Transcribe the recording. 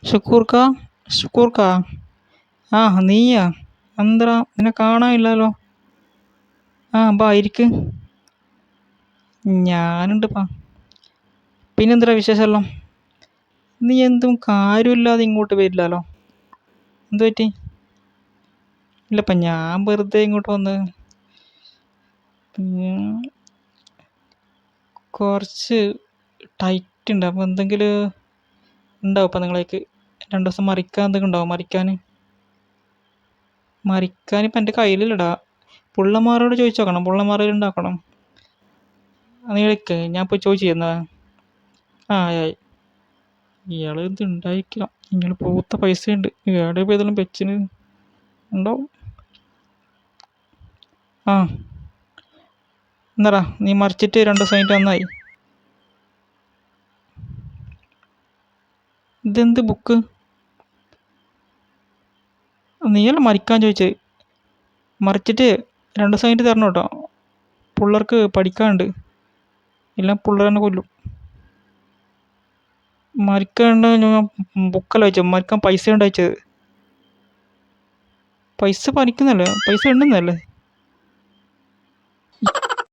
ഷുക്കൂർക്ക ഷുക്കൂർക്ക ആ നീയാ? എന്താ നിന്നെ കാണാനില്ലല്ലോ? ആ ബാ ഇരിക്ക്. ഞാനുണ്ടിപ്പാ. പിന്നെന്താ വിശേഷമെല്ലാം? നീ എന്തും കാര്യമില്ലാതെ ഇങ്ങോട്ട് വരില്ലല്ലോ, എന്തു പറ്റി? ഇല്ലപ്പം ഞാൻ വെറുതെ ഇങ്ങോട്ട് വന്ന് കുറച്ച് ടൈറ്റ് ഉണ്ട്. അപ്പോൾ എന്തെങ്കിലും ഉണ്ടാവും ഇപ്പം നിങ്ങളേക്ക് 2 ദിവസം മറിക്കാൻ എന്തെങ്കിലും ഉണ്ടാവും? മറിക്കാൻ ഇപ്പം എൻ്റെ കയ്യിലില്ലടാ. പുള്ളന്മാരോട് ചോദിച്ചു നോക്കണം, പുള്ളന്മാരെ ഉണ്ടാക്കണം. നീ എടുക്ക്, ഞാൻ പോയി ചോദിച്ചു തരുന്നതാ. ആ ആയി. ഇയാൾ ഇത് ഉണ്ടായിരിക്കണം. ഇയാൾ പൂത്ത പൈസയുണ്ട്, എവിടെ ഇപ്പോൾ ഇതെല്ലാം വെച്ചിന് ഉണ്ടാവും. ആ എന്താടാ നീ മറിച്ചിട്ട് 2 ദിവസം കഴിഞ്ഞിട്ട് നന്നായി. ഇതെന്ത് ബുക്ക്? നീയല്ല മറിക്കാൻ ചോദിച്ചത്. മറിച്ചിട്ട് 2 ദിവസം കഴിഞ്ഞിട്ട് തരണം കേട്ടോ. പിള്ളേർക്ക് പഠിക്കാനുണ്ട്, ഇല്ല പിള്ളേർ തന്നെ കൊല്ലും. മറിക്കാണ്ട് ഞാൻ ബുക്കല്ല വെച്ചത്, മറിക്കാൻ പൈസ ഉണ്ട് അയച്ചത്. പൈസ പറിക്കുന്നല്ലേ, പൈസ ഉണ്ടെന്നല്ലേ?